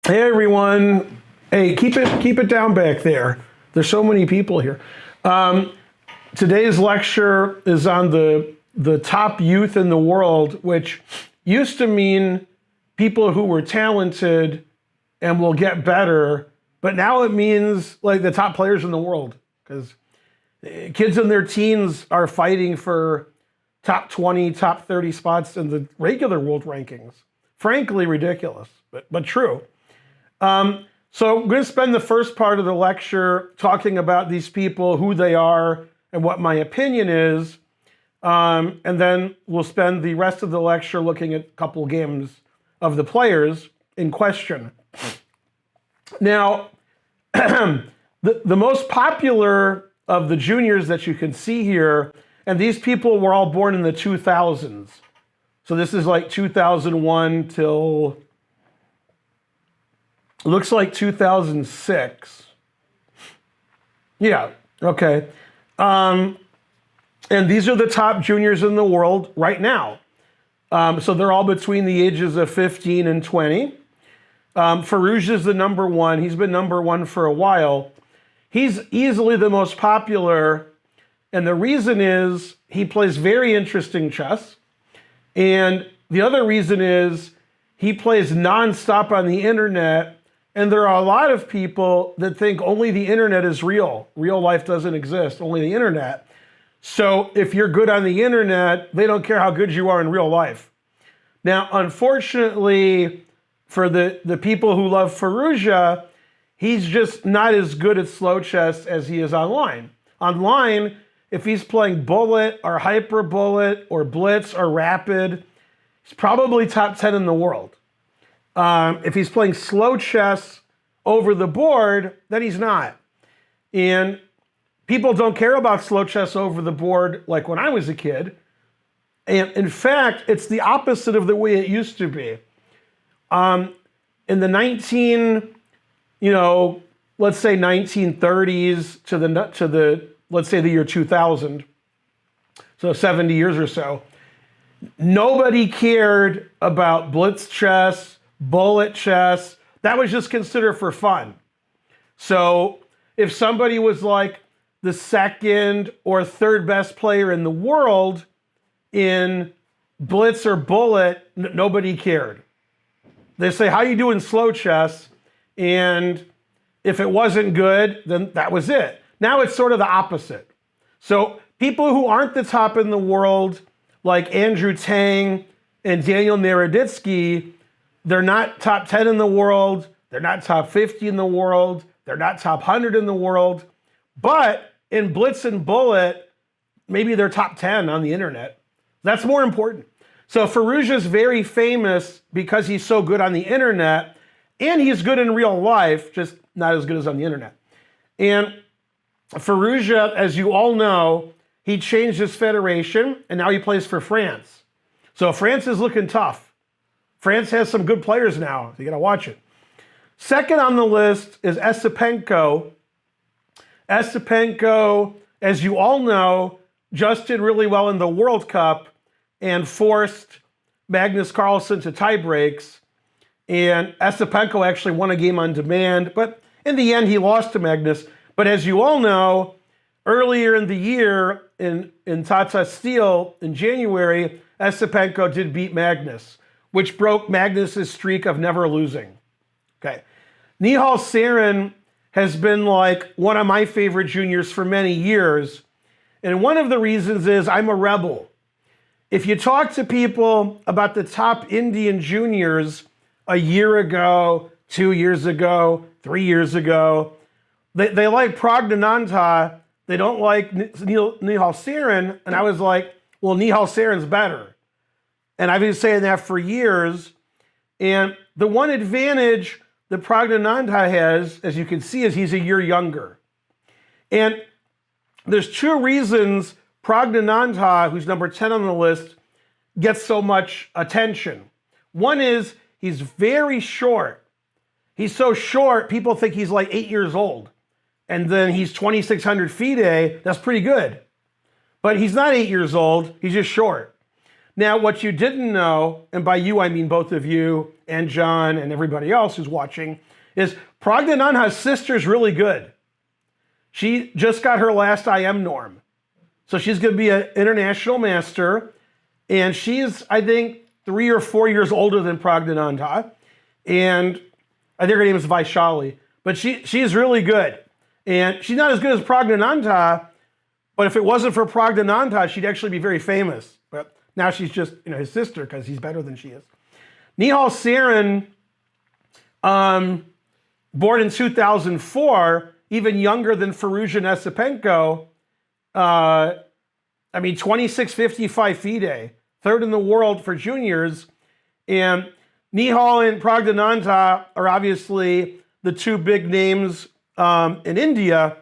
Hey everyone. Hey, keep it down back there. There's so many people here. Today's lecture is on the top youth in the world, which used to mean people who were talented and will get better, but now it means like the top players in the world, because kids in their teens are fighting for top 20, top 30 spots in the regular world rankings. Frankly, ridiculous, but true. So I'm going to spend the first part of the lecture talking about these people, who they are, and what my opinion is. And then we'll spend the rest of the lecture looking at a couple games of the players in question. Now, the most popular of the juniors that you can see here, and these people were all born in the 2000s. So this is like 2001 till... looks like 2006. Yeah, okay. And these are the top juniors in the world right now. So they're all between the ages of 15 and 20. Firouja is the number one. He's been number one for a while. He's easily the most popular. And the reason is he plays very interesting chess. And the other reason is he plays nonstop on the internet. And there are a lot of people that think only the internet is real. Real life doesn't exist, only the internet. So if you're good on the internet, they don't care how good you are in real life. Now, unfortunately, for the people who love Firouja, he's just not as good at slow chess as he is online. Online, if he's playing bullet or hyper bullet or blitz or rapid, he's probably top 10 in the world. If he's playing slow chess over the board, then he's not. And people don't care about slow chess over the board like when I was a kid. And in fact, it's the opposite of the way it used to be. In the let's say 1930s to the let's say the year 2000, so 70 years or so, nobody cared about blitz chess, bullet chess. That was just considered for fun. So if somebody was like the second or third best player in the world in blitz or bullet, nobody cared. They say, how you do in slow chess? And if it wasn't good, then that was it. Now it's sort of the opposite. So people who aren't the top in the world, like Andrew Tang and Daniel Naroditsky, they're not top 10 in the world. They're not top 50 in the world. They're not top 100 in the world. But in blitz and bullet, maybe they're top 10 on the internet. That's more important. So Firouja is very famous because he's so good on the internet, and he's good in real life, just not as good as on the internet. And Firouja, as you all know, he changed his federation, and now he plays for France. So France is looking tough. France has some good players now, so you gotta watch it. Second on the list is Esipenko. Esipenko, as you all know, just did really well in the World Cup and forced Magnus Carlsen to tie breaks. And Esipenko actually won a game on demand, but in the end he lost to Magnus. But as you all know, earlier in the year in Tata Steel in January, Esipenko did beat Magnus, which broke Magnus's streak of never losing. Okay. Nihal Sarin has been like one of my favorite juniors for many years. And one of the reasons is I'm a rebel. If you talk to people about the top Indian juniors a year ago, 2 years ago, 3 years ago, they like Praggnanandhaa, they don't like Nihal Sarin. And I was like, well, Nihal Sarin's better. And I've been saying that for years. And the one advantage that Praggnanandhaa has, as you can see, is he's a year younger. And there's two reasons Praggnanandhaa, who's number 10 on the list, gets so much attention. One is he's very short. He's so short, people think he's like 8 years old. And then he's 2,600 FIDE. That's pretty good. But he's not 8 years old. He's just short. Now, what you didn't know, and by you I mean both of you and John and everybody else who's watching, is Praggnanandha's sister's really good. She just got her last IM norm. So she's going to be an international master, and she's, I think, 3 or 4 years older than Praggnanandha, and I think her name is Vaishali, but she's really good. And she's not as good as Praggnanandha, but if it wasn't for Praggnanandha, she'd actually be very famous. But now she's just, his sister because he's better than she is. Nihal Sarin, born in 2004, even younger than Firouja and Esipenko. 26.55 FIDE, third in the world for juniors. And Nihal and Praggnanandha are obviously the two big names in India,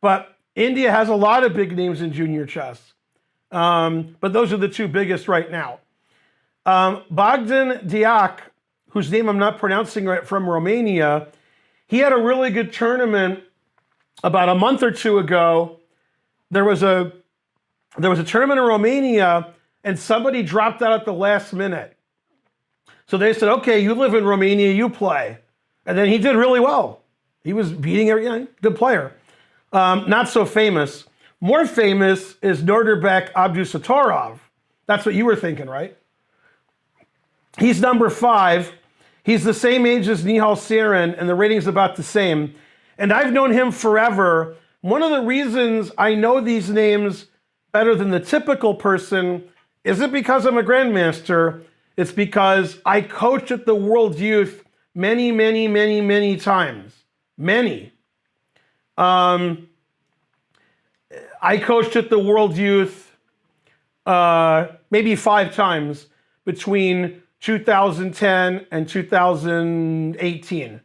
but India has a lot of big names in junior chess. But those are the two biggest right now. Bogdan Diak, whose name I'm not pronouncing right, from Romania, he had a really good tournament about a month or two ago. There was a tournament in Romania, and somebody dropped out at the last minute. So they said, okay, you live in Romania, you play. And then he did really well. He was beating every good player. Not so famous. More famous is Norderbek Abdusatorov. That's what you were thinking, right? He's number 5. He's the same age as Nihal Sarin, and the rating's about the same. And I've known him forever. One of the reasons I know these names better than the typical person isn't because I'm a grandmaster. It's because I coached at the World Youth many, many, many, many times. Many. I coached at the World Youth maybe 5 times between 2010 and 2018.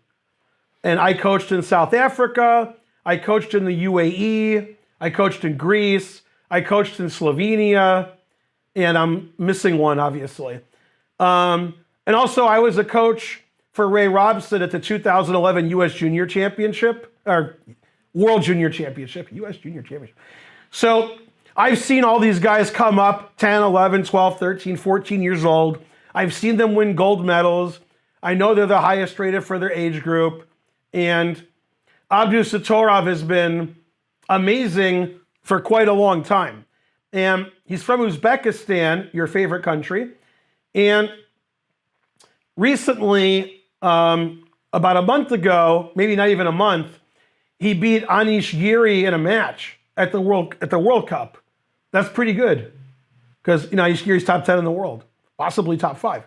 And I coached in South Africa, I coached in the UAE, I coached in Greece, I coached in Slovenia, and I'm missing one, obviously. And also, I was a coach for Ray Robson at the 2011 U.S. Junior Championship, or World Junior Championship, U.S. Junior Championship. So I've seen all these guys come up 10, 11, 12, 13, 14 years old. I've seen them win gold medals. I know they're the highest rated for their age group. And Abdusatorov has been amazing for quite a long time. And he's from Uzbekistan, your favorite country. And recently, about a month ago, maybe not even a month, he beat Anish Giri in a match at the World Cup. That's pretty good, because Anish Giri's top 10 in the world, possibly top 5.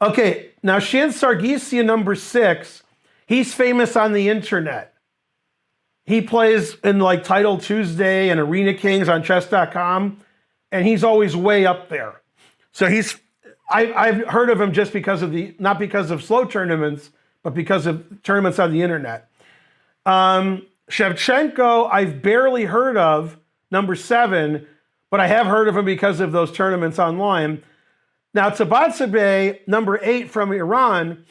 Okay, now Shan Sargsyan, number 6, he's famous on the internet. He plays in like Title Tuesday and Arena Kings on chess.com, and he's always way up there. So I've heard of him just because of not because of slow tournaments, but because of tournaments on the internet. Shevchenko, I've barely heard of, number 7, but I have heard of him because of those tournaments online. Now, Tabatabai, number 8 from Iran,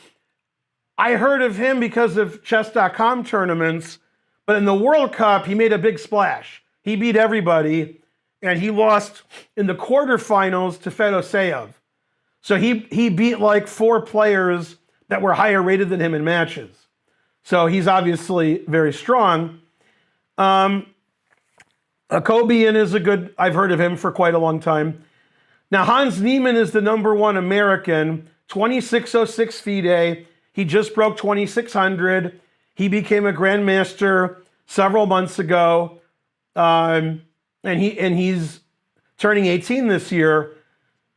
I heard of him because of chess.com tournaments, but in the World Cup, he made a big splash. He beat everybody, and he lost in the quarterfinals to Fedoseev. So he beat like 4 players that were higher rated than him in matches. So he's obviously very strong. Akobian is I've heard of him for quite a long time. Now, Hans Niemann is the number 1 American, 2606 FIDE. He just broke 2600. He became a grandmaster several months ago. And he's turning 18 this year.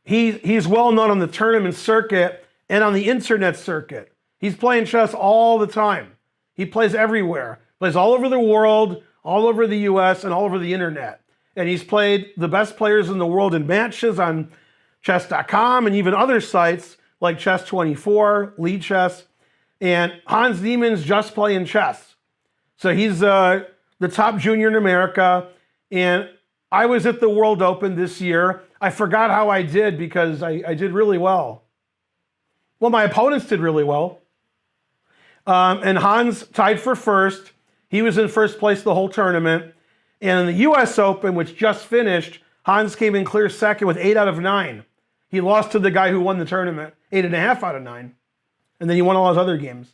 He's well known on the tournament circuit and on the internet circuit. He's playing chess all the time. He plays everywhere. Plays all over the world, all over the US, and all over the internet. And he's played the best players in the world in matches on chess.com and even other sites like Chess24, Lead Chess. And Hans Niemann's just playing chess. So he's the top junior in America. And I was at the World Open this year. I forgot how I did because I did really well. Well, my opponents did really well. And Hans tied for first. He was in first place the whole tournament. And in the US Open, which just finished, Hans came in clear second with 8 out of 9. He lost to the guy who won the tournament, 8.5 out of 9. And then he won all his other games.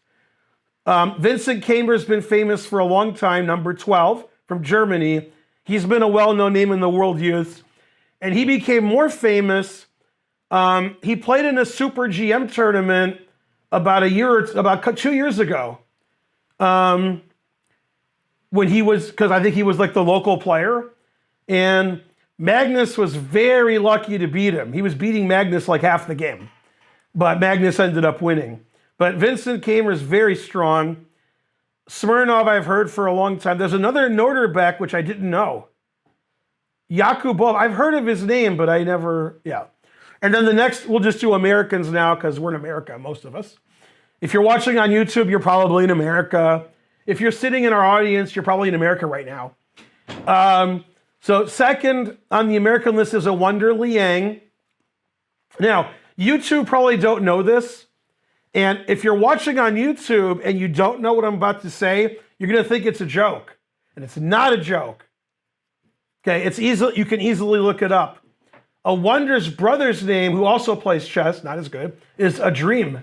Vincent Kamer's been famous for a long time, number 12 from Germany. He's been a well-known name in the world youths. And he became more famous. He played in a Super GM tournament about 2 years ago. When he was, because I think he was like the local player. And Magnus was very lucky to beat him. He was beating Magnus like half the game. But Magnus ended up winning. But Vincent Kamer is very strong. Smirnov I've heard for a long time. There's another Norderbeck, which I didn't know. Yakubov, I've heard of his name, but I never, yeah. And then the next, we'll just do Americans now because we're in America, most of us. If you're watching on YouTube, you're probably in America. If you're sitting in our audience, you're probably in America right now. So second on the American list is a Wonder Liang. Now, you two probably don't know this. And if you're watching on YouTube and you don't know what I'm about to say, you're going to think it's a joke. And it's not a joke. Okay, it's easy. You can easily look it up. A Wonder's brother's name, who also plays chess, not as good, is a Dream.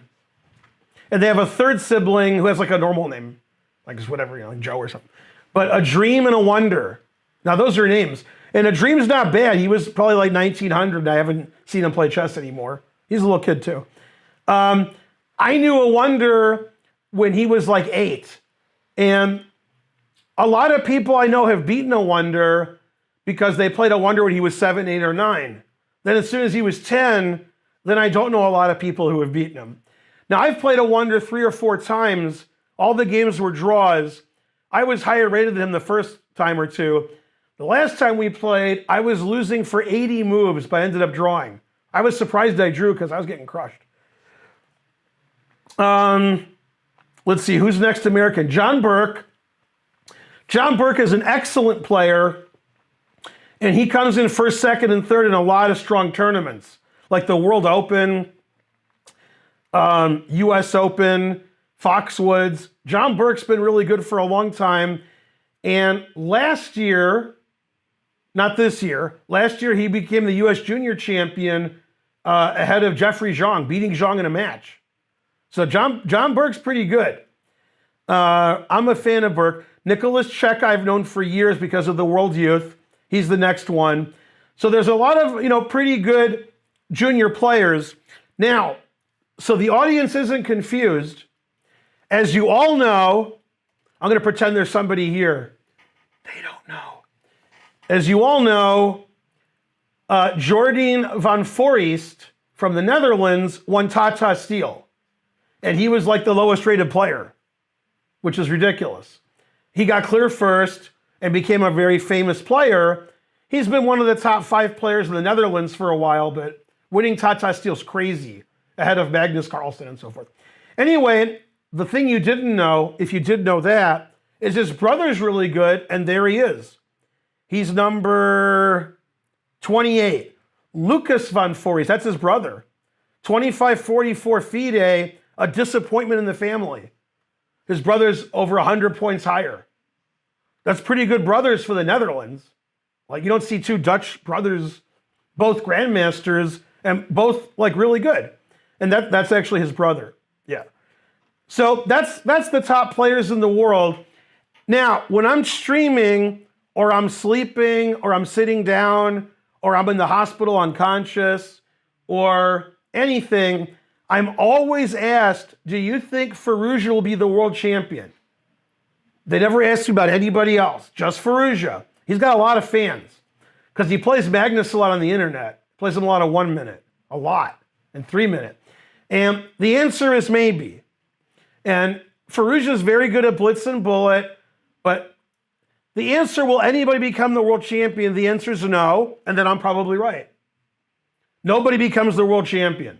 And they have a third sibling who has like a normal name. Like it's whatever, you know, like Joe or something. But a Dream and a Wonder. Now those are names. And a Dream's not bad. He was probably like 1900. I haven't seen him play chess anymore. He's a little kid too. I knew a Wonder when he was like 8. And a lot of people I know have beaten a Wonder because they played a Wonder when he was 7, 8, or 9. Then as soon as he was 10, then I don't know a lot of people who have beaten him. Now I've played a Wonder 3 or 4 times. All the games were draws. I was higher rated than him the first time or two. The last time we played, I was losing for 80 moves, but I ended up drawing. I was surprised I drew because I was getting crushed. Let's see, who's next American? John Burke. John Burke is an excellent player, and he comes in first, second, and third in a lot of strong tournaments, like the World Open, US Open, Foxwoods. John Burke's been really good for a long time, and last year, not this year, last year he became the US Junior Champion ahead of Jeffrey Zhang, beating Zhang in a match. So John Burke's pretty good. I'm a fan of Burke. Nicholas Chek I've known for years because of the World Youth. He's the next one. So there's a lot of, pretty good junior players. Now, so the audience isn't confused. As you all know, I'm going to pretend there's somebody here. They don't know. As you all know, Jordien van Foreest from the Netherlands won Tata Steel. And he was like the lowest rated player, which is ridiculous. He got clear first and became a very famous player. He's been one of the top 5 players in the Netherlands for a while, but winning Tata Steel's crazy, ahead of Magnus Carlsen and so forth. Anyway, the thing you didn't know, if you did know that, is his brother's really good, and there he is. He's number 28. Lucas van Foreest, that's his brother. 25-44 FIDE, a disappointment in the family. His brother's over 100 points higher. That's pretty good brothers for the Netherlands. Like, you don't see 2 Dutch brothers, both grandmasters, and both like really good. And that's actually his brother. Yeah. So that's the top players in the world. Now, when I'm streaming, or I'm sleeping, or I'm sitting down, or I'm in the hospital unconscious, or anything, I'm always asked, do you think Firouja will be the world champion? They never ask me about anybody else, just Firouja. He's got a lot of fans because he plays Magnus a lot on the internet. Plays him a lot of 1 minute, a lot, and 3 minute. And the answer is maybe. And Firouja is very good at blitz and bullet, but the answer, will anybody become the world champion? The answer is no, and then I'm probably right. Nobody becomes the world champion.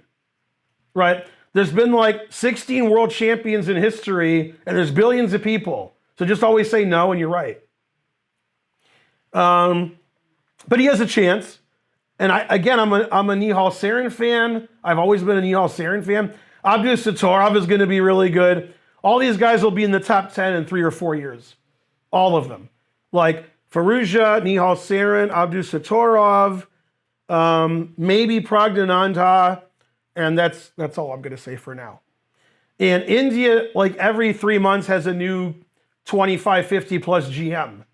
Right? There's been like 16 world champions in history, and there's billions of people. So just always say no, and you're right. But he has a chance. And I'm a Nihal Sarin fan. I've always been a Nihal Sarin fan. Abdus Satorov is going to be really good. All these guys will be in the top 10 in 3 or 4 years. All of them. Like Firouja, Nihal Sarin, Abdus Satorov, maybe Praggnanandhaa, and that's all I'm going to say for now. And India, like every 3 months, has a new 25, 50 plus GM.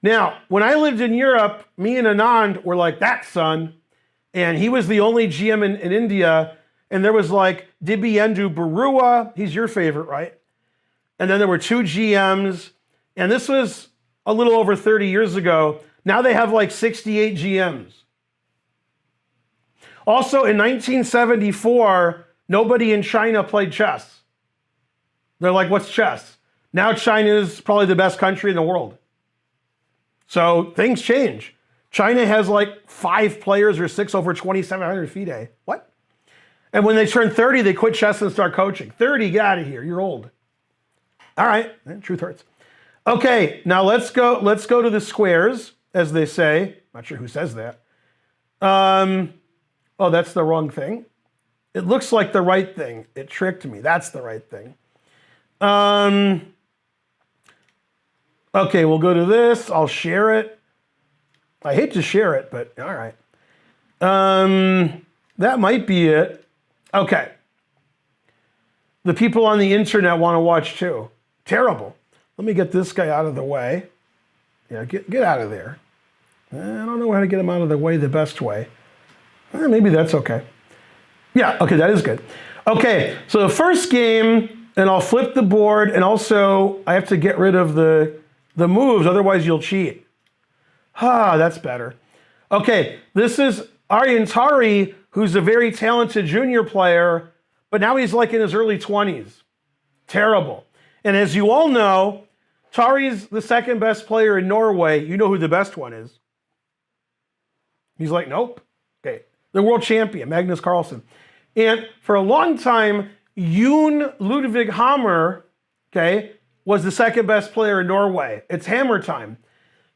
Now, when I lived in Europe, me and Anand were like, that son. And he was the only GM in India. And there was like Dibyenndu Barua. He's your favorite, right? And then there were 2 GMs. And this was a little over 30 years ago. Now they have like 68 GMs. Also, in 1974, nobody in China played chess. They're like, what's chess? Now China is probably the best country in the world. So things change. China has like 5 players or 6 over 2,700 FIDE. What? And when they turn 30, they quit chess and start coaching. 30, get out of here. You're old. All right, truth hurts. Okay, now let's go to the squares, as they say. Not sure who says that. Oh, that's the wrong thing. It looks like the right thing. It tricked me. That's the right thing. Okay, we'll go to this. I'll share it. I hate to share it, but all right. That might be it. Okay. The people on the internet want to watch too. Terrible. Let me get this guy out of the way. Yeah, get out of there. I don't know how to get him out of the way the best way. Maybe that's okay. Yeah, okay, that is good. Okay, so the first game, and I'll flip the board, and also I have to get rid of the moves, otherwise you'll cheat. That's better. Okay, this is Tari, who's a very talented junior player, but now he's like in his early 20s. Terrible. And as you all know, Tari's the second best player in Norway. You know who the best one is. He's like, nope. Okay, the world champion, Magnus Carlsen. And for a long time, Jon Ludvig Hammer, okay, was the second best player in Norway. It's Hammer time.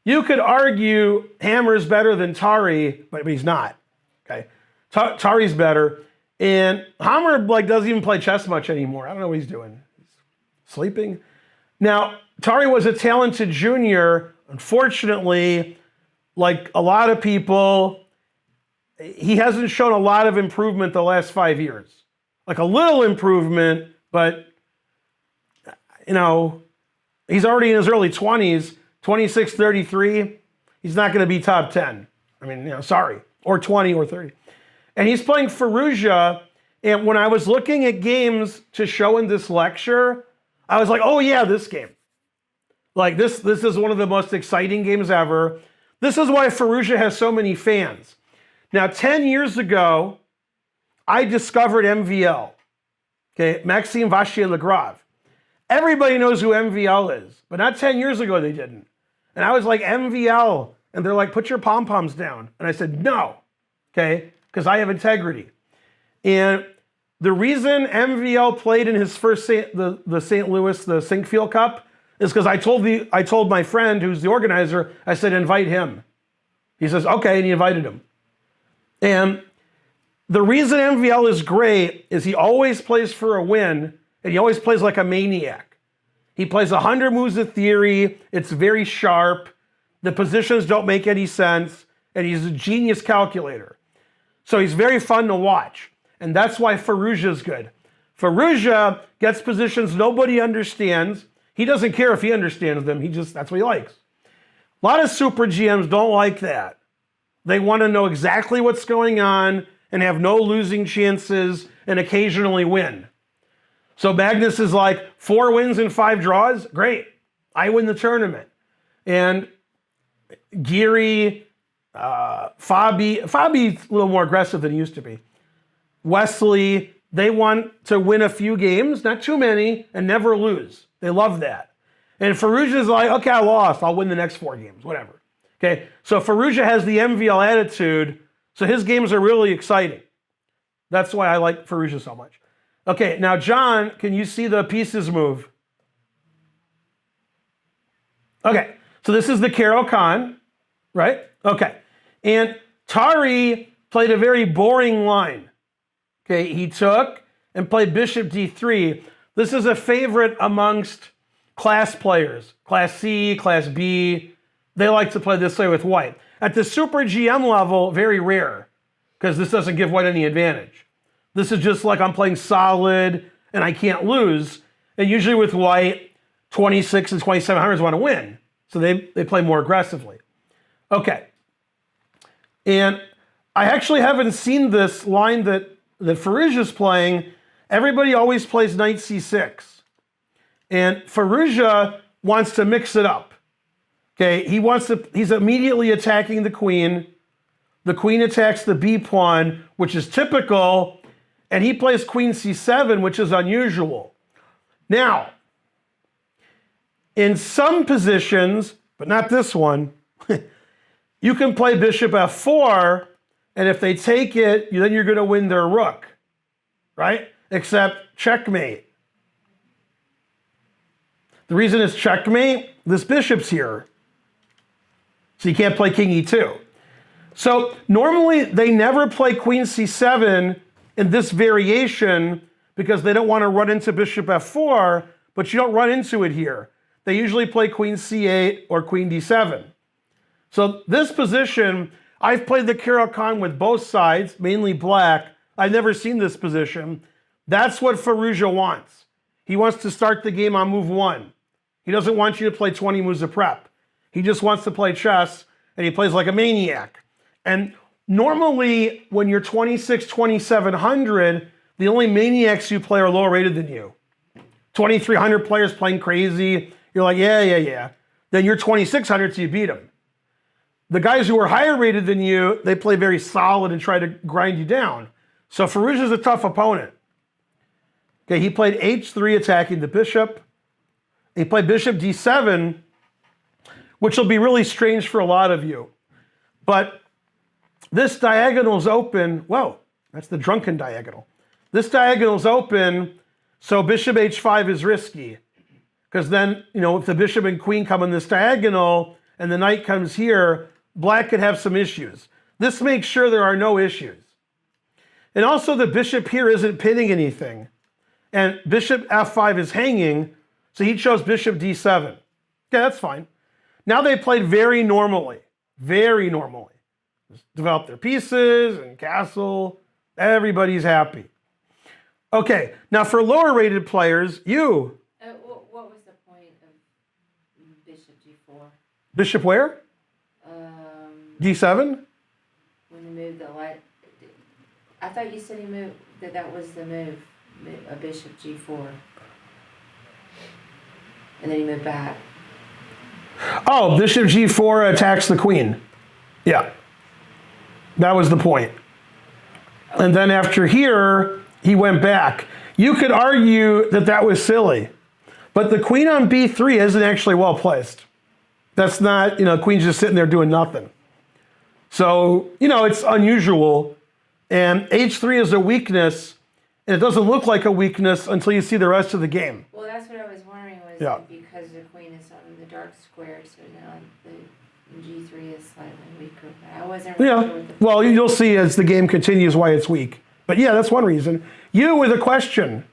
You could argue Hammer's better than Tari, but he's not. Okay, Tari's better, and Hammer like doesn't even play chess much anymore. I don't know what he's doing. He's sleeping. Now, Tari was a talented junior. Unfortunately, like a lot of people, he hasn't shown a lot of improvement the last 5 years. Like a little improvement, but you know, he's already in his early 20s, 26, 33. He's not going to be top 10. I mean, you know, sorry, or 20 or 30. And he's playing Firouja. And when I was looking at games to show in this lecture, I was like, oh yeah, this game. Like this is one of the most exciting games ever. This is why Firouja has so many fans. Now, 10 years ago, I discovered MVL, okay, Maxime Vachier-Lagrave. Everybody knows who MVL is, but not 10 years ago they didn't. And I was like, MVL, and they're like, put your pom-poms down. And I said, no, okay, because I have integrity. And the reason MVL played in his first the St. Louis, the Sinkfield Cup, is because I told my friend who's the organizer, I said, invite him. He says, okay, and he invited him. And the reason MVL is great is he always plays for a win, and he always plays like a maniac. He plays 100 moves of theory. It's very sharp. The positions don't make any sense, and he's a genius calculator. So he's very fun to watch, and that's why Firouja is good. Firouja gets positions nobody understands. He doesn't care if he understands them. That's what he likes. A lot of super GMs don't like that. They want to know exactly what's going on and have no losing chances and occasionally win. So Magnus is like 4 wins and 5 draws. Great. I win the tournament. And Geary, Fabi's a little more aggressive than he used to be. Wesley, they want to win a few games, not too many, and never lose. They love that. And Firouja is like, okay, I lost. I'll win the next 4 games, whatever. Okay, so Firouja has the MVL attitude, so his games are really exciting. That's why I like Firouja so much. Okay, now John, can you see the pieces move? Okay, so this is the Caro-Kann, right? Okay, and Tari played a very boring line. Okay, he took and played Bishop D3. This is a favorite amongst class players, Class C, Class B. They like to play this way with white. At the Super GM level, very rare. because this doesn't give white any advantage. This is just like I'm playing solid and I can't lose. And usually with white, 26 and 2700s want to win. So they play more aggressively. Okay. And I actually haven't seen this line that Firouja is playing. Everybody always plays knight c6. And Firouja wants to mix it up. Okay, he's immediately attacking the queen. The queen attacks the b pawn, which is typical, and he plays queen c7, which is unusual. Now, in some positions, but not this one, you can play bishop f4, and if they take it, then you're going to win their rook, right? Except checkmate. The reason it's checkmate, this bishop's here. So you can't play king e2. So normally they never play queen c7 in this variation because they don't want to run into bishop f4, but you don't run into it here. They usually play queen c8 or queen d7. So this position, I've played the Carlsen with both sides, mainly black. I've never seen this position. That's what Firouja wants. He wants to start the game on move 1. He doesn't want you to play 20 moves of prep. He just wants to play chess, and he plays like a maniac. And normally, when you're 26, 2700, the only maniacs you play are lower rated than you. 2300 players playing crazy. You're like, yeah. Then you're 2600, so you beat them. The guys who are higher rated than you, they play very solid and try to grind you down. So Firouja's a tough opponent. Okay, he played h3 attacking the bishop. He played bishop d7, which will be really strange for a lot of you. But this diagonal's open. Whoa, that's the drunken diagonal. This diagonal's open, so bishop h5 is risky. Because then, if the bishop and queen come in this diagonal and the knight comes here, black could have some issues. This makes sure there are no issues. And also the bishop here isn't pinning anything. And bishop f5 is hanging, so he chose bishop d7. Okay, that's fine. Now they played very normally. Very normally. Just develop their pieces and castle. Everybody's happy. Okay, now for lower rated players, what was the point of bishop g4? Bishop where? d7? When he moved the light. I thought you said he moved, that was the move, a bishop g4. And then he moved back. Oh, bishop g4 attacks the queen. Yeah. That was the point. And then after here, he went back. You could argue that that was silly. But the queen on b3 isn't actually well placed. That's not, queen's just sitting there doing nothing. So, it's unusual. And h3 is a weakness. And it doesn't look like a weakness until you see the rest of the game. Well, that's what I was wondering was because the queen is on the dark square, so now the g3 is slightly weaker. But I wasn't really sure what well, you'll see as the game continues why it's weak. But yeah, that's one reason. You with a question.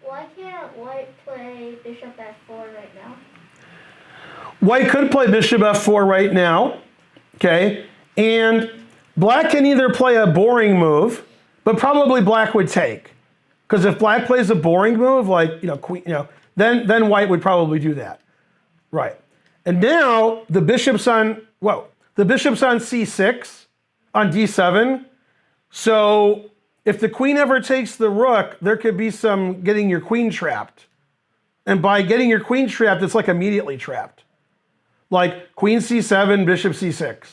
Why can't white play bishop f4 right now? White could play bishop f4 right now. Okay. And black can either play a boring move, but probably black would take. Because if black plays a boring move, like, queen, then white would probably do that. Right. And now the bishop's on c6, on d7. So if the queen ever takes the rook, there could be some getting your queen trapped. And by getting your queen trapped, it's like immediately trapped. Like queen c7, bishop c6.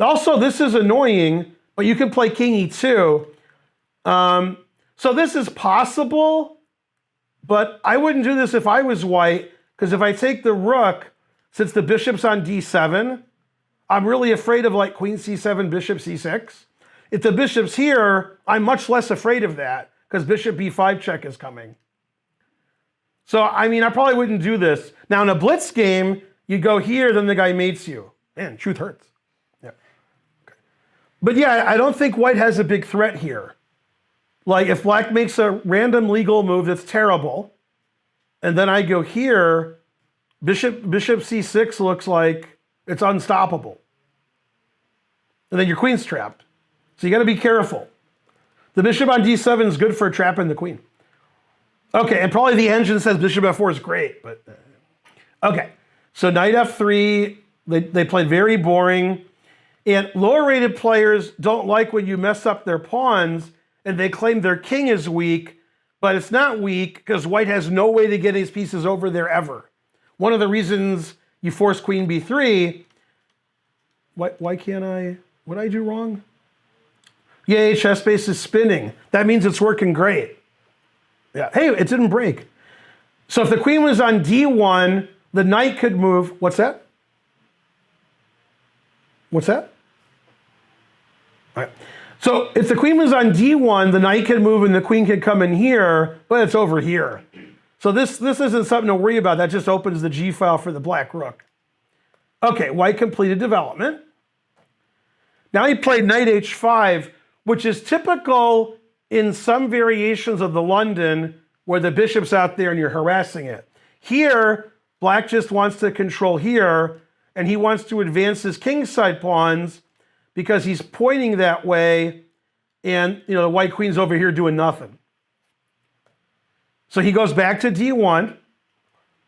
Also, this is annoying, but you can play king e2. So this is possible, but I wouldn't do this if I was white, because if I take the rook, since the bishop's on d7, I'm really afraid of like queen c7, bishop c6. If the bishop's here, I'm much less afraid of that, because bishop b5 check is coming. So, I probably wouldn't do this. Now, in a blitz game, you go here, then the guy mates you. Man, truth hurts. Yeah. Okay. But yeah, I don't think white has a big threat here. Like, if black makes a random legal move that's terrible, and then I go here, bishop c6 looks like it's unstoppable. And then your queen's trapped. So you got to be careful. The bishop on d7 is good for trapping the queen. Okay, and probably the engine says bishop f4 is great, but okay. So knight f3, they played very boring. And lower rated players don't like when you mess up their pawns and they claim their king is weak, but it's not weak because white has no way to get his pieces over there ever. One of the reasons you force queen b3, why can't I, what did I do wrong? Yay, chess base is spinning. That means it's working great. Yeah, hey, it didn't break. So if the queen was on d1, the knight could move, what's that? What's that? All right. So if the queen was on d1, the knight could move and the queen could come in here, but it's over here. So this isn't something to worry about. That just opens the g file for the black rook. Okay, white completed development. Now he played knight h5, which is typical in some variations of the London where the bishop's out there and you're harassing it. Here, black just wants to control here, and he wants to advance his kingside pawns because he's pointing that way, and the white queen's over here doing nothing. So he goes back to d1,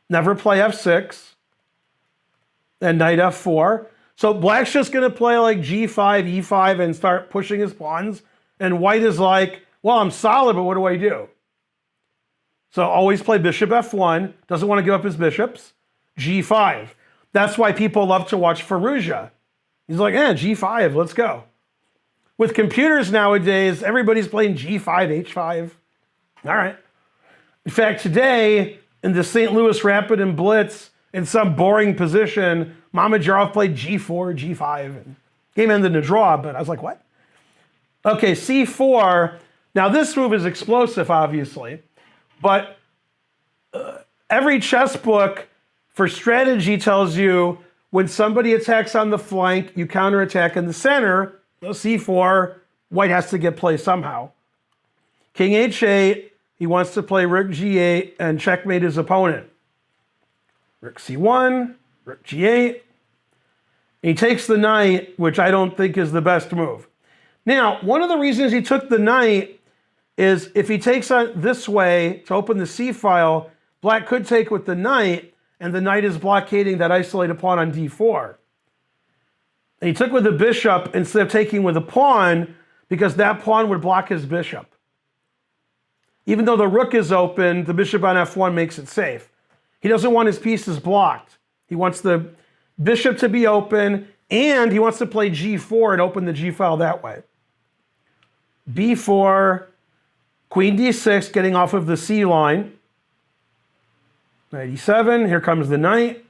never play f6, and knight f4. So black's just going to play like g5, e5, and start pushing his pawns, and white is like, well, I'm solid, but what do I do? So always play bishop f1, doesn't want to give up his bishops, g5. That's why people love to watch Firouja. He's like, g5, let's go. With computers nowadays, everybody's playing g5, h5. All right. In fact, today, in the St. Louis Rapid and Blitz, in some boring position, Mamedyarov played g4, g5, and game ended in a draw, but I was like, what? Okay, c4. Now this move is explosive, obviously, but every chess book for strategy tells you when somebody attacks on the flank, you counterattack in the center. So c4, white has to get play somehow. King h8, he wants to play rook g8 and checkmate his opponent. Rook c1, rook g8. He takes the knight, which I don't think is the best move. Now, one of the reasons he took the knight is if he takes on this way to open the c file, black could take with the knight, and the knight is blockading that isolated pawn on d4. And he took with the bishop instead of taking with a pawn because that pawn would block his bishop. Even though the rook is open, the bishop on f1 makes it safe. He doesn't want his pieces blocked. He wants the bishop to be open, and he wants to play g4 and open the g file that way. b4, queen d6, getting off of the c line. Knight e7, here comes the knight.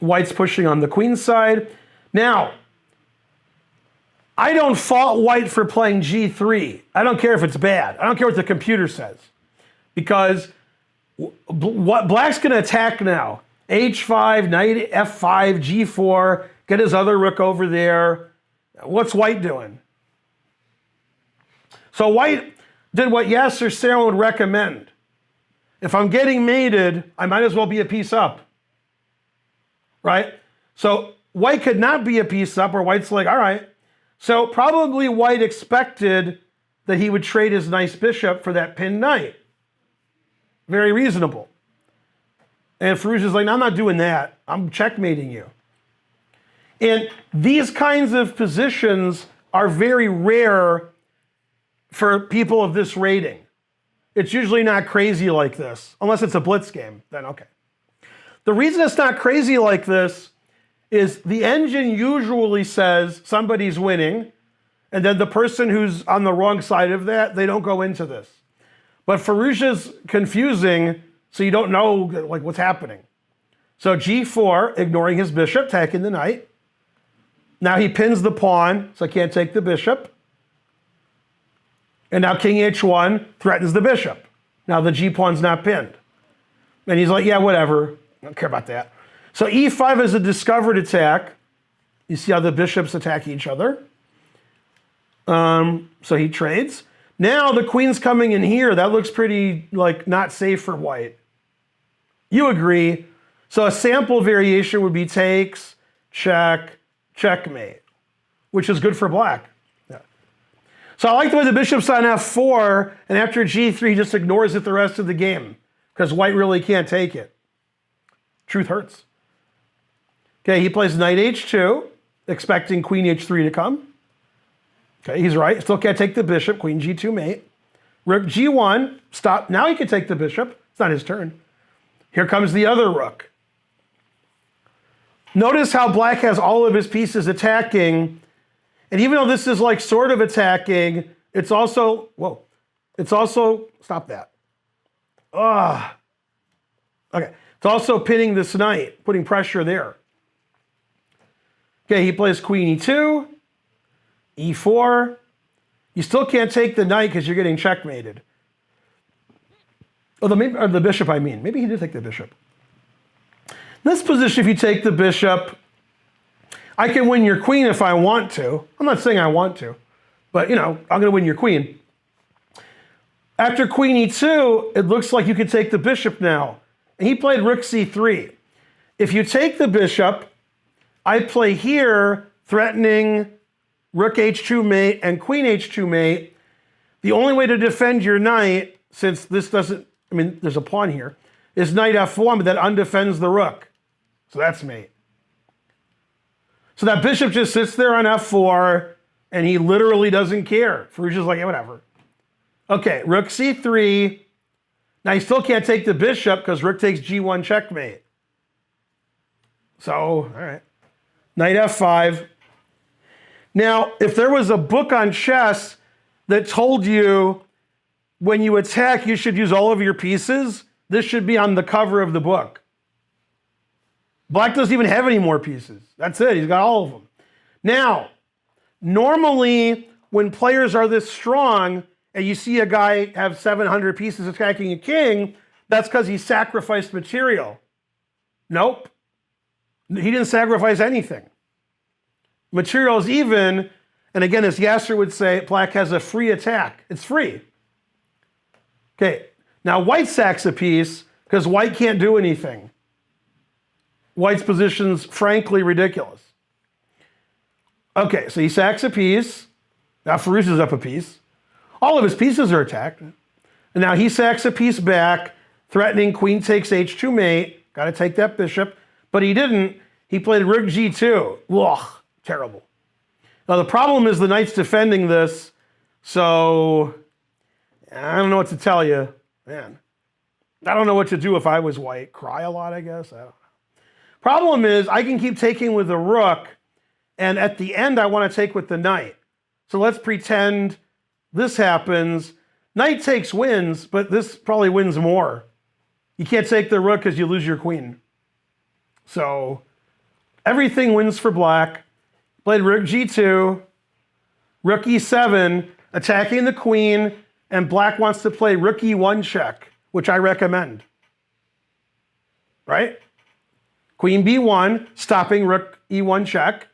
White's pushing on the queen side. Now, I don't fault white for playing g3. I don't care if it's bad. I don't care what the computer says. Because what black's going to attack now. h5, knight f5, g4, get his other rook over there. What's white doing? So white did what Yasser Serin would recommend. If I'm getting mated, I might as well be a piece up. Right? So white could not be a piece up, or white's like, all right. So probably white expected that he would trade his nice bishop for that pinned knight. Very reasonable. And Firouja's like, no, I'm not doing that. I'm checkmating you. And these kinds of positions are very rare for people of this rating. It's usually not crazy like this, unless it's a blitz game, then okay. The reason it's not crazy like this is the engine usually says somebody's winning, and then the person who's on the wrong side of that, they don't go into this. But Firouja's confusing, so you don't know like what's happening. So g4, ignoring his bishop, attacking the knight. Now he pins the pawn, so I can't take the bishop. And now king h1 threatens the bishop. Now the g-pawn's not pinned. And he's like, yeah, whatever. I don't care about that. So e5 is a discovered attack. You see how the bishops attack each other. So he trades. Now the queen's coming in here. That looks pretty like not safe for white. You agree. So a sample variation would be takes, check, checkmate. which is good for black. Yeah. So I like the way the bishop's on f4, and after g3, he just ignores it the rest of the game, because white really can't take it. Truth hurts. Okay, he plays knight h2, expecting queen h3 to come. Okay, he's right. Still can't take the bishop. Queen g2 mate. Rook g1. Stop. Now he can take the bishop. It's not his turn. Here comes the other rook. Notice how black has all of his pieces attacking. And even though this is like sort of attacking, it's also, whoa, it's also, stop that. Ah. Okay. It's also pinning this knight, putting pressure there. Okay, he plays queen e2, e4. You still can't take the knight because you're getting checkmated. Or the bishop, I mean. Maybe he did take the bishop. In this position, if you take the bishop, I can win your queen if I want to. I'm not saying I want to, but you know, I'm going to win your queen. After queen e2, it looks like you could take the bishop now. And he played rook c3. If you take the bishop, I play here, threatening rook h2 mate and queen h2 mate. The only way to defend your knight, since this doesn't, I mean, there's a pawn here, is knight f1, but that undefends the rook. So that's mate. So that bishop just sits there on f4, and he literally doesn't care. Firouja's like, yeah, whatever. Okay, rook c3. Now, he still can't take the bishop because rook takes g1 checkmate. So, all right. Knight f5. Now, if there was a book on chess that told you when you attack, you should use all of your pieces, this should be on the cover of the book. Black doesn't even have any more pieces. That's it. He's got all of them. Now, normally, when players are this strong, and you see a guy have 700 pieces attacking a king, that's because he sacrificed material. Nope. He didn't sacrifice anything. Material is even, and again, as Yasser would say, black has a free attack. It's free. Okay, now white sacks a piece because white can't do anything. White's position's frankly ridiculous. Okay, so he sacks a piece. Now Firouja's up a piece. All of his pieces are attacked. And now he sacks a piece back, threatening queen takes h2 mate. Got to take that bishop. But he didn't. He played rook g2. Ugh, terrible. Now the problem is the knight's defending this, so I don't know what to tell you. Man, I don't know what to do if I was white. Cry a lot, I guess. I don't know. Problem is I can keep taking with the rook, and at the end I want to take with the knight. So let's pretend this happens. Knight takes wins, but this probably wins more. You can't take the rook because you lose your queen. So everything wins for black. Played rook g2, rook e7, attacking the queen, and black wants to play rook e1 check, which I recommend. Right? Queen b1, stopping rook e1 check.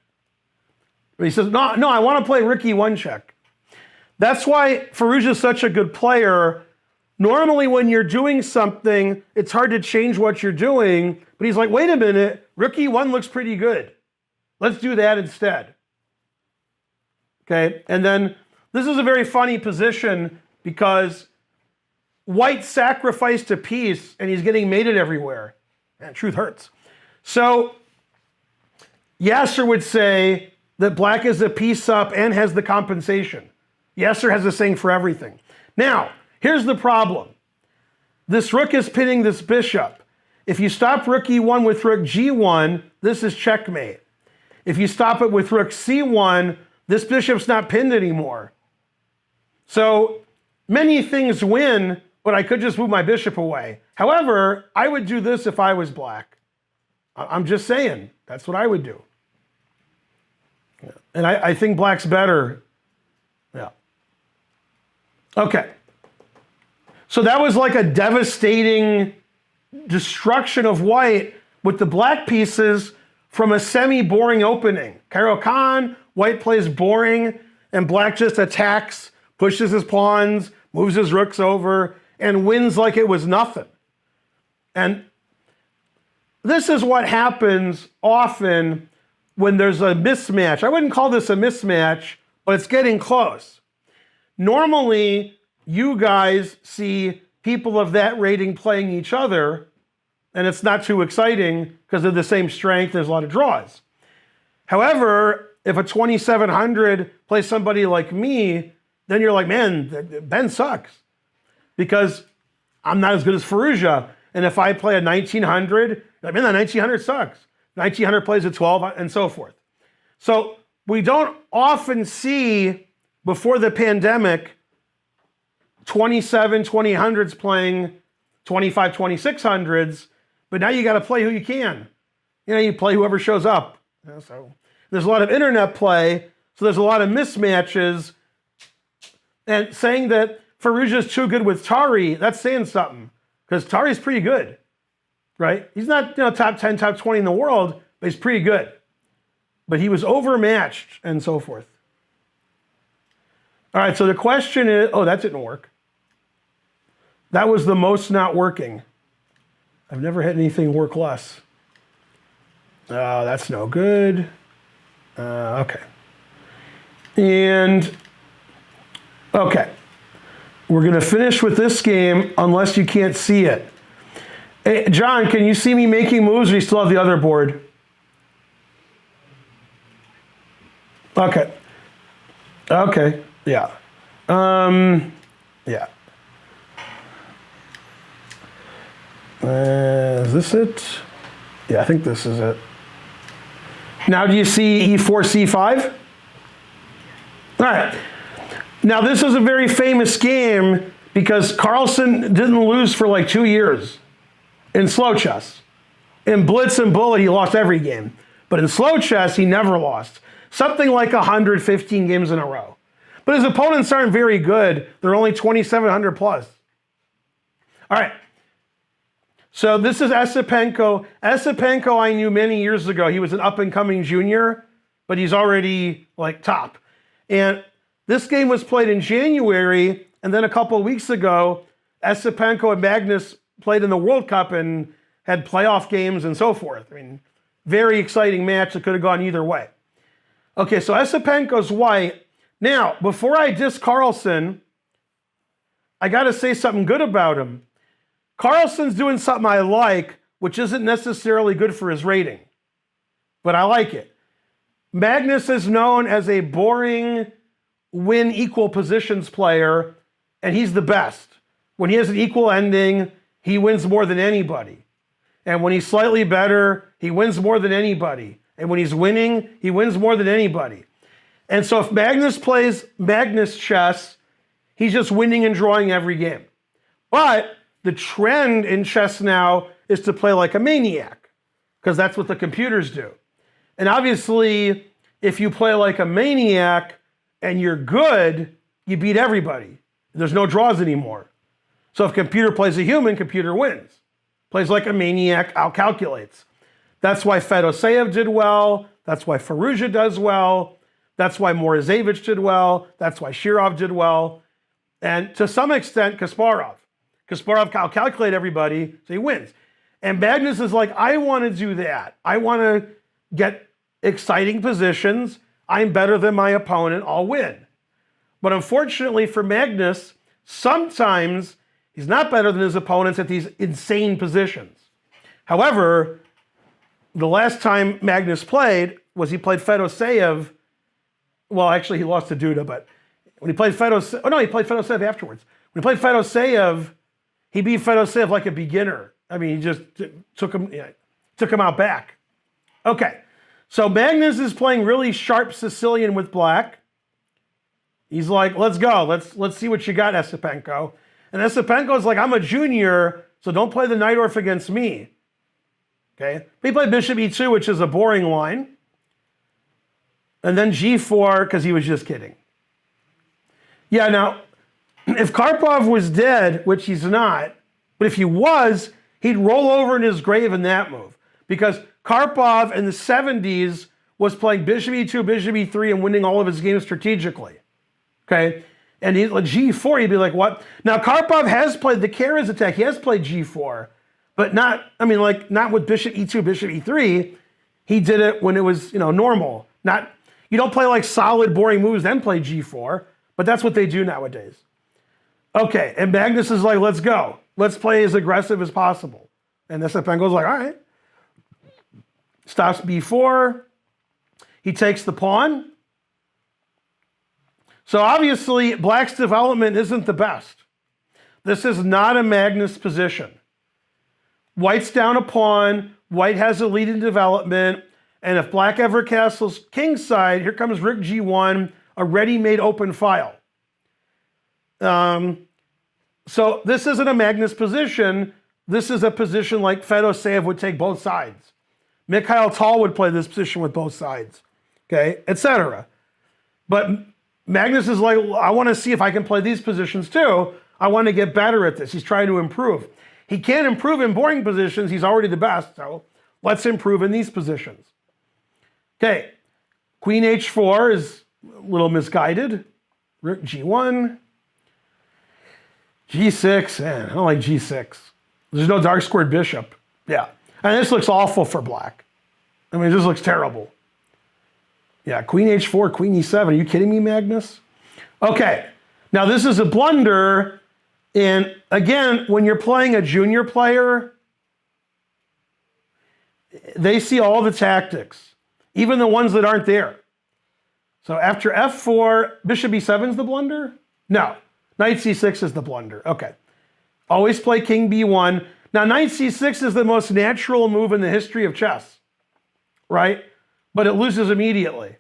But he says, no, I want to play rook e1 check. That's why Firouja is such a good player. Normally when you're doing something, it's hard to change what you're doing, but he's like, wait a minute, rook e1 looks pretty good. Let's do that instead. Okay, and then this is a very funny position because white sacrificed a piece and he's getting mated everywhere. Man, truth hurts. So Yasser would say that black is a piece up and has the compensation. Yasser has a saying for everything. Now, here's the problem. This rook is pinning this bishop. If you stop rook e1 with rook g1, this is checkmate. If you stop it with rook c1, this bishop's not pinned anymore. So many things win, but I could just move my bishop away. However, I would do this if I was black. I'm just saying, that's what I would do. And I think black's better. Yeah. Okay. So that was like a devastating destruction of white with the black pieces from a semi-boring opening. Cairo Khan, white plays boring, and black just attacks, pushes his pawns, moves his rooks over, and wins like it was nothing. And this is what happens often when there's a mismatch. I wouldn't call this a mismatch, but it's getting close. Normally, you guys see people of that rating playing each other, and it's not too exciting because they're the same strength. There's a lot of draws. However, if a 2700 plays somebody like me, then you're like, man, Ben sucks because I'm not as good as Firouja. And if I play a 1900, I mean, that 1900 sucks. 1900 plays a 12 and so forth. So we don't often see, before the pandemic, 27 2000s playing 25 2600s, but now you got to play who you can. You play whoever shows up. So there's a lot of internet play, so there's a lot of mismatches. And saying that Firouja is too good with Tari, that's saying something, because Tari's pretty good, right? He's not top 10, top 20 in the world, but he's pretty good. But he was overmatched and so forth. All right, so the question is, oh, that didn't work. That was the most not working. I've never had anything work less. Oh, that's no good. Okay. And, okay. We're going to finish with this game unless you can't see it. Hey, John, can you see me making moves or you still have the other board? Okay. Okay. Yeah. Yeah. Is this it? Yeah, I think this is it. Now do you see E4, C5? All right. Now this is a very famous game because Carlsen didn't lose for like 2 years in slow chess. In Blitz and Bullet, he lost every game. But in slow chess, he never lost. Something like 115 games in a row. But his opponents aren't very good. They're only 2,700 plus. All right. So this is Esipenko. Esipenko I knew many years ago. He was an up-and-coming junior, but he's already like top. And this game was played in January, and then a couple of weeks ago, Esipenko and Magnus played in the World Cup and had playoff games and so forth. I mean, very exciting match that could have gone either way. Okay, so Esipenko's white. Now, before I diss Carlsen, I got to say something good about him. Carlsen's doing something I like, which isn't necessarily good for his rating, but I like it. Magnus is known as a boring win equal positions player, and he's the best. When he has an equal ending, he wins more than anybody. And when he's slightly better, he wins more than anybody. And when he's winning, he wins more than anybody. And so if Magnus plays Magnus chess, he's just winning and drawing every game. But the trend in chess now is to play like a maniac, because that's what the computers do. And obviously, if you play like a maniac and you're good, you beat everybody. There's no draws anymore. So if computer plays a human, computer wins. Plays like a maniac, outcalculates. That's why Fedoseev did well. That's why Firouja does well. That's why Morozevich did well. That's why Shirov did well. And to some extent, Kasparov. Kasparov can calculate everybody, so he wins. And Magnus is like, I want to do that. I want to get exciting positions. I'm better than my opponent. I'll win. But unfortunately for Magnus, sometimes he's not better than his opponents at these insane positions. However, the last time Magnus played was he played Fedoseev. Well, actually, he lost to Duda, but when he played Fedoseev, oh no, he played Fedoseev afterwards. When he played Fedoseev, he beat Fedoseev like a beginner. I mean, he just took him out back. Okay, so Magnus is playing really sharp Sicilian with black. He's like, let's go. Let's see what you got, Esipenko. And Esipenko is like, I'm a junior, so don't play the Najdorf against me. Okay, he played Bishop E2, which is a boring line. And then G4, because he was just kidding. Yeah, now, if Karpov was dead, which he's not, but if he was, he'd roll over in his grave in that move. Because Karpov in the 70s was playing Bishop E2, Bishop E3, and winning all of his games strategically. Okay? And G4, he'd be like, what? Now, Karpov has played the Keres attack. He has played G4. But not with Bishop E2, Bishop E3. He did it when it was, normal. Not, you don't play like solid, boring moves, then play G4, but that's what they do nowadays. Okay, and Magnus is like, let's go. Let's play as aggressive as possible. And Esipenko's like, all right. Stops B4. He takes the pawn. So obviously, Black's development isn't the best. This is not a Magnus position. White's down a pawn. White has a lead in development. And if Black ever castles kingside, here comes Rook G1, a ready-made open file. So this isn't a Magnus position. This is a position like Fedoseev would take both sides. Mikhail Tal would play this position with both sides, okay, etc. But Magnus is like, I want to see if I can play these positions too. I want to get better at this. He's trying to improve. He can't improve in boring positions. He's already the best, so let's improve in these positions. Okay, Queen H4 is a little misguided. Rook G1. G6, I don't like G6. There's no dark squared bishop. Yeah, and this looks awful for Black. I mean, this looks terrible. Yeah, Queen H4, Queen E7. Are you kidding me, Magnus? Okay, now this is a blunder. And again, when you're playing a junior player, they see all the tactics, even the ones that aren't there. So after F4, Bishop E7 is the blunder? No, Knight C6 is the blunder. Okay, always play King B1. Now, Knight C6 is the most natural move in the history of chess, right? But it loses immediately.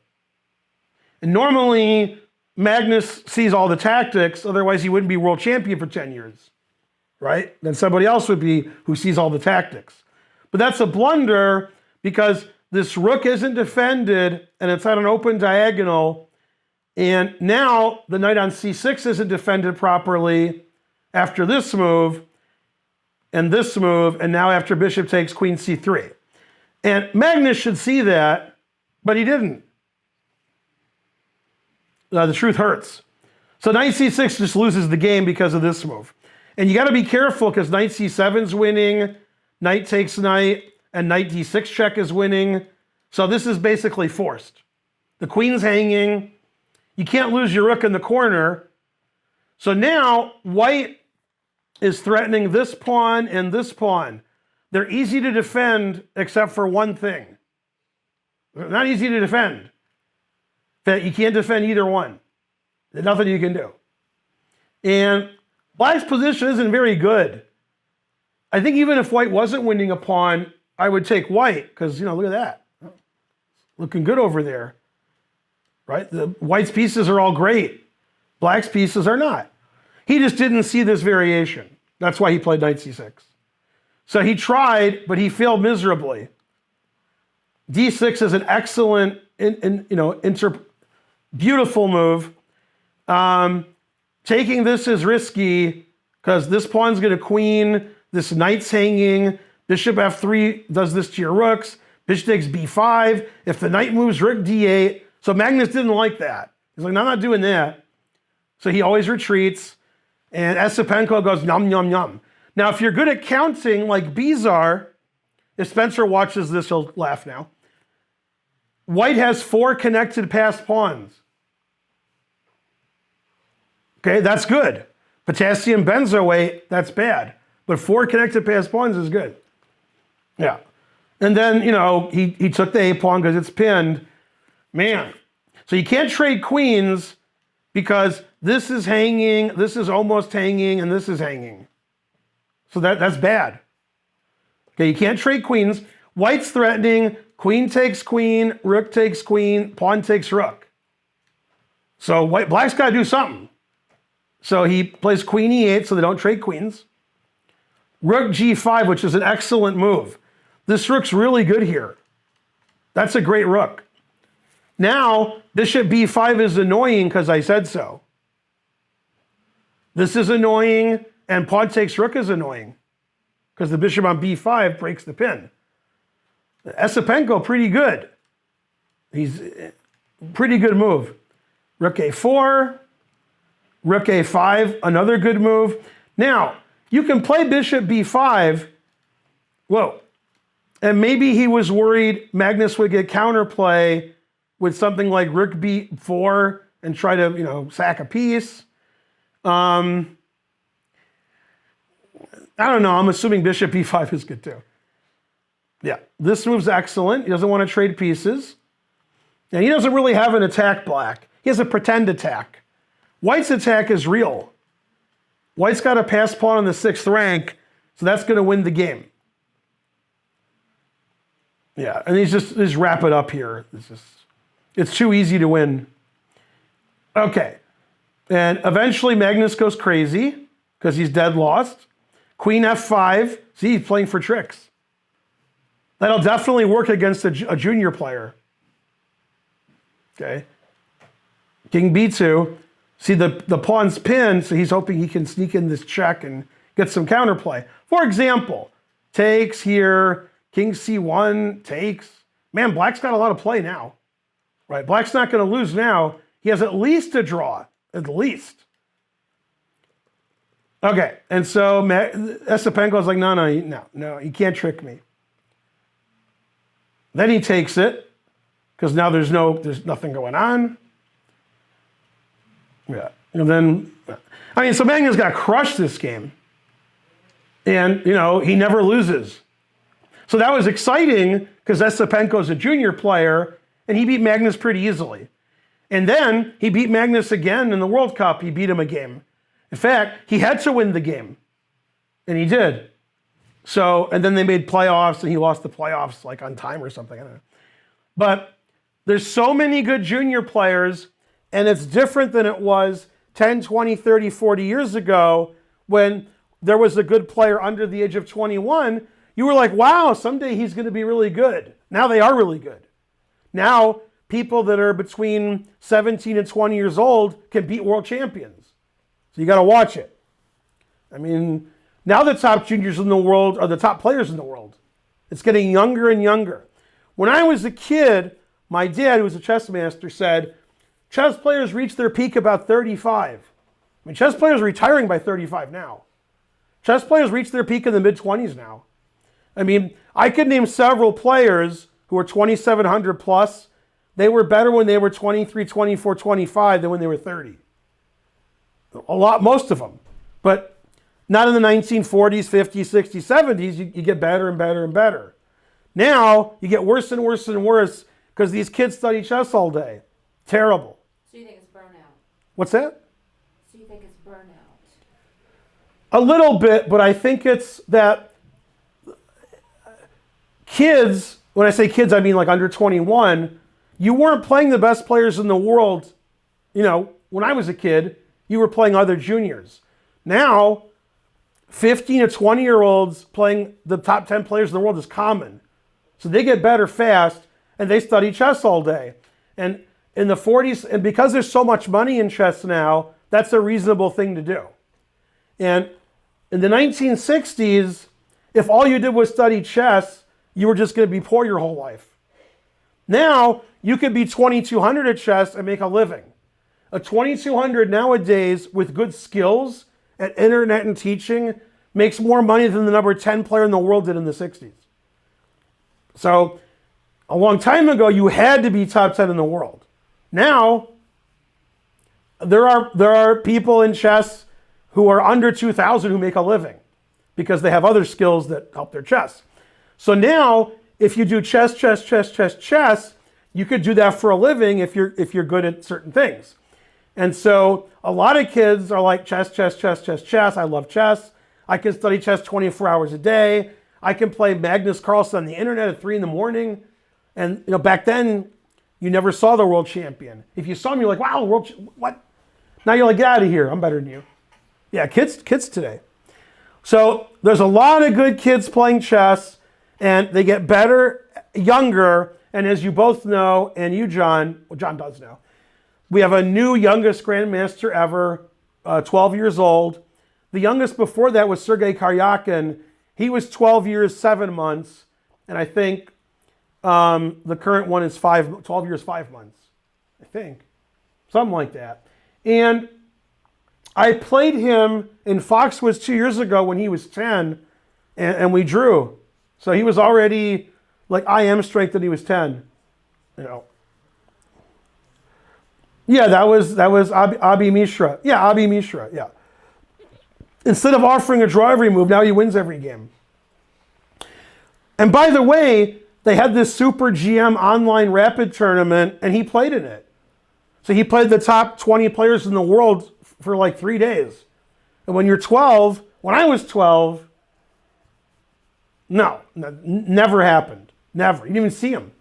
And normally, Magnus sees all the tactics, otherwise he wouldn't be world champion for 10 years, right? Then somebody else would be who sees all the tactics. But that's a blunder because this rook isn't defended and it's on an open diagonal. And now the knight on C6 isn't defended properly after this move and this move, and now after bishop takes Queen C3. And Magnus should see that, but he didn't. The truth hurts. So Knight C6 just loses the game because of this move. And you got to be careful because Knight C7's winning, Knight takes Knight, and Knight D6 check is winning. So this is basically forced. The queen's hanging. You can't lose your rook in the corner. So now White is threatening this pawn and this pawn. They're easy to defend except for one thing. They're not easy to defend. You can't defend either one. There's nothing you can do. And Black's position isn't very good. I think even if White wasn't winning a pawn, I would take White because, look at that. Looking good over there, right? The White's pieces are all great. Black's pieces are not. He just didn't see this variation. That's why he played Knight C6. So he tried, but he failed miserably. D6 is an excellent, beautiful move. Taking this is risky because this pawn's going to queen, this knight's hanging, bishop F3 does this to your rooks, bishop takes B5, if the knight moves, rook D8. So Magnus didn't like that. He's like, no, I'm not doing that. So he always retreats, and Esipenko goes, yum, yum, yum. Now, if you're good at counting like Bizarre, if Spencer watches this, he'll laugh now. White has 4 connected passed pawns. Okay, that's good. Potassium benzoate, that's bad. But 4 connected passed pawns is good. Yeah. And then, he took the A pawn because it's pinned. Man. So you can't trade queens because this is hanging, this is almost hanging, and this is hanging. So that's bad. Okay, you can't trade queens. White's threatening, queen takes queen, rook takes queen, pawn takes rook. So Black's got to do something. So he plays queen E8 so they don't trade queens. Rook G5, which is an excellent move. This rook's really good here. That's a great rook. Now, bishop B5 is annoying because I said so. This is annoying, and pawn takes rook is annoying because the bishop on B5 breaks the pin. Esipenko, pretty good. He's pretty good move. Rook A4, rook A5, another good move. Now, you can play bishop B5. Whoa. And maybe he was worried Magnus would get counterplay with something like rook b4 and try to, sack a piece. I don't know. I'm assuming bishop e5 is good too. Yeah, this move's excellent. He doesn't want to trade pieces. And he doesn't really have an attack black. He has a pretend attack. White's attack is real. White's got a pass pawn on the 6th rank, so that's going to win the game. Yeah, and he's just wrap it up here. It's too easy to win. Okay, and eventually Magnus goes crazy because he's dead lost. Queen f5. See, he's playing for tricks. That'll definitely work against a junior player. Okay. King b2. See, the pawn's pinned, so he's hoping he can sneak in this check and get some counterplay. For example, takes here, king c1, takes. Man, black's got a lot of play now. Right? Black's not going to lose now. He has at least a draw. At least. Okay, and so Esipenko's like, no, you can't trick me. Then he takes it, because now there's nothing going on. Yeah, and then, so Magnus got crushed this game. And, he never loses. So that was exciting, because Esipenko's a junior player, and he beat Magnus pretty easily. And then he beat Magnus again in the World Cup. He beat him a game. In fact, he had to win the game, and he did. So, and then they made playoffs, and he lost the playoffs like on time or something. I don't know. But there's so many good junior players, and it's different than it was 10, 20, 30, 40 years ago when there was a good player under the age of 21. You were like, wow, someday he's going to be really good. Now they are really good. Now, people that are between 17 and 20 years old can beat world champions. So you got to watch it. Now the top juniors in the world are the top players in the world. It's getting younger and younger. When I was a kid, my dad, who was a chess master, said, chess players reach their peak about 35. Chess players are retiring by 35 now. Chess players reach their peak in the mid-20s now. I could name several players who are 2,700 plus. They were better when they were 23, 24, 25 than when they were 30. Most of them. But not in the 1940s, 50s, 60s, 70s. You get better and better and better. Now, you get worse and worse and worse because these kids study chess all day. Terrible. So you think it's burnout? What's that? So you think it's burnout? A little bit, but I think it's that kids, when I say kids, I mean like under 21, you weren't playing the best players in the world. When I was a kid, you were playing other juniors. Now, 15 to 20-year-olds playing the top 10 players in the world is common. So they get better fast, and they study chess all day. And in the 40s, and because there's so much money in chess now, that's a reasonable thing to do. And in the 1960s, if all you did was study chess, you were just going to be poor your whole life. Now, you could be 2,200 at chess and make a living. A 2,200 nowadays with good skills at internet and teaching makes more money than the number 10 player in the world did in the 60s. So a long time ago, you had to be top 10 in the world. Now, there are people in chess who are under 2,000 who make a living because they have other skills that help their chess. So now, if you do chess, you could do that for a living if you're good at certain things. And so a lot of kids are like chess. I love chess. I can study chess 24 hours a day. I can play Magnus Carlsen on the internet at 3 in the morning. And back then, you never saw the world champion. If you saw him, you're like, wow, what? Now you're like, get out of here. I'm better than you. Yeah, kids today. So there's a lot of good kids playing chess, and they get better younger. And as you both know, and you, John, well, John does know, we have a new youngest grandmaster ever, 12 years old. The youngest before that was Sergei Karyakin. He was 12 years, 7 months. And I think the current one is 12 years, 5 months. I think. Something like that. And I played him in Foxwoods 2 years ago when he was 10, and we drew. So he was already like IM strength when he was 10. You know. Yeah, that was Abi Mishra. Yeah, Abi Mishra. Yeah. Instead of offering a draw every move, now he wins every game. And by the way, they had this Super GM online rapid tournament, and he played in it. So he played the top 20 players in the world for like 3 days. And when you're 12, when I was 12, no, never happened. Never. You didn't even see him.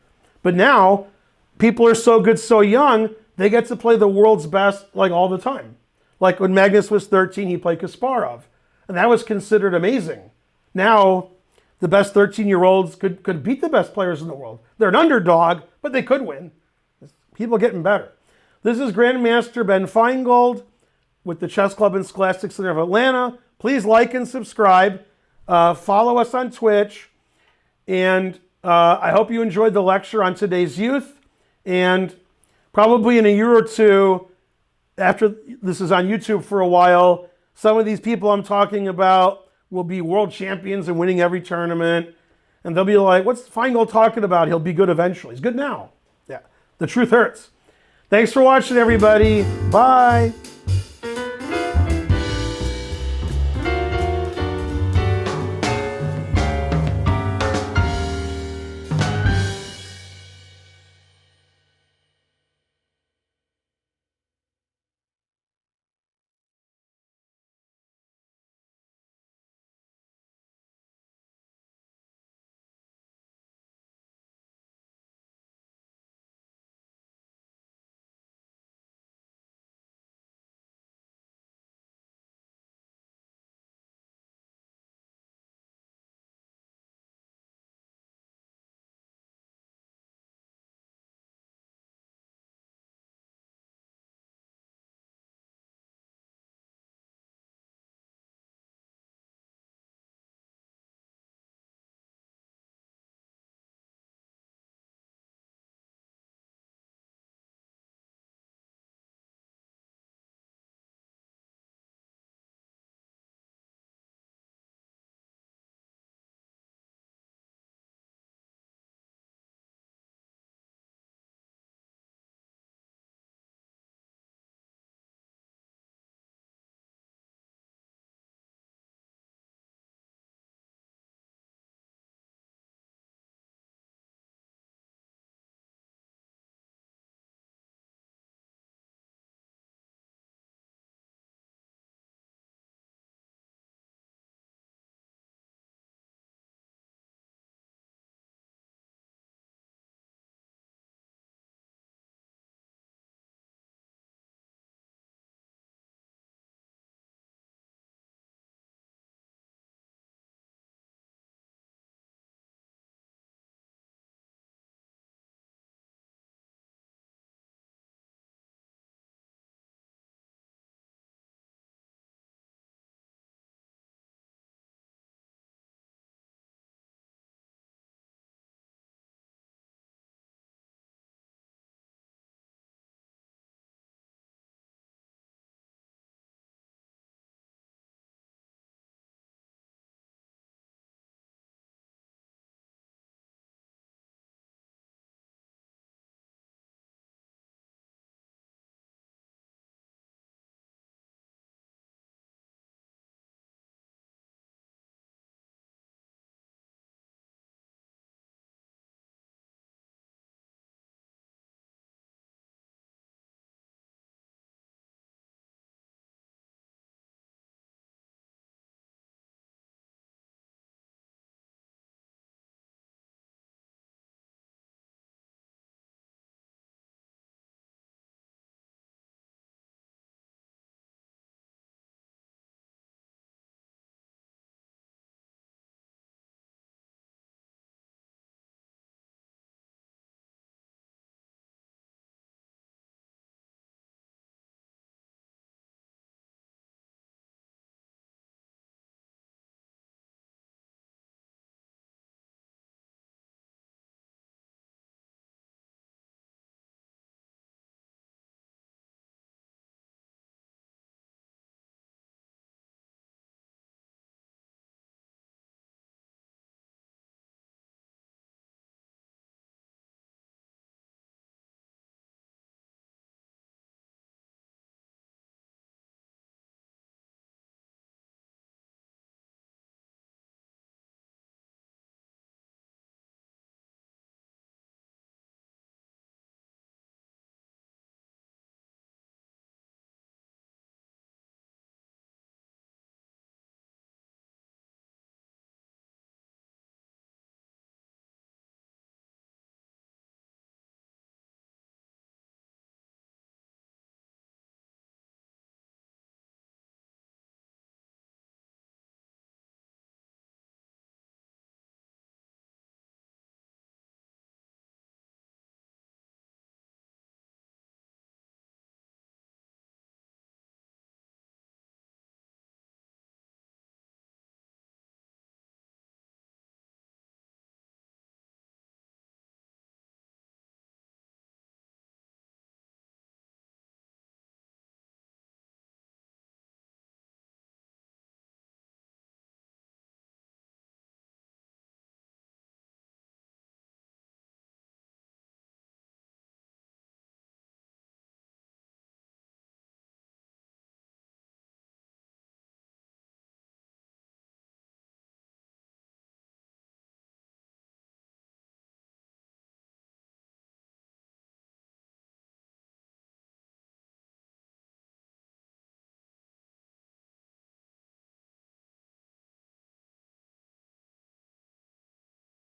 But now, people are so good so young, they get to play the world's best like all the time. Like when Magnus was 13, he played Kasparov. And that was considered amazing. Now, the best 13-year-olds could beat the best players in the world. They're an underdog, but they could win. People are getting better. This is Grandmaster Ben Feingold with the Chess Club and Scholastic Center of Atlanta. Please like and subscribe. Follow us on Twitch. And I hope you enjoyed the lecture on today's youth. And probably in a year or two, after this is on YouTube for a while, some of these people I'm talking about will be world champions and winning every tournament. And they'll be like, what's Feingold talking about? He'll be good eventually. He's good now. Yeah, the truth hurts. Thanks for watching, everybody. Bye.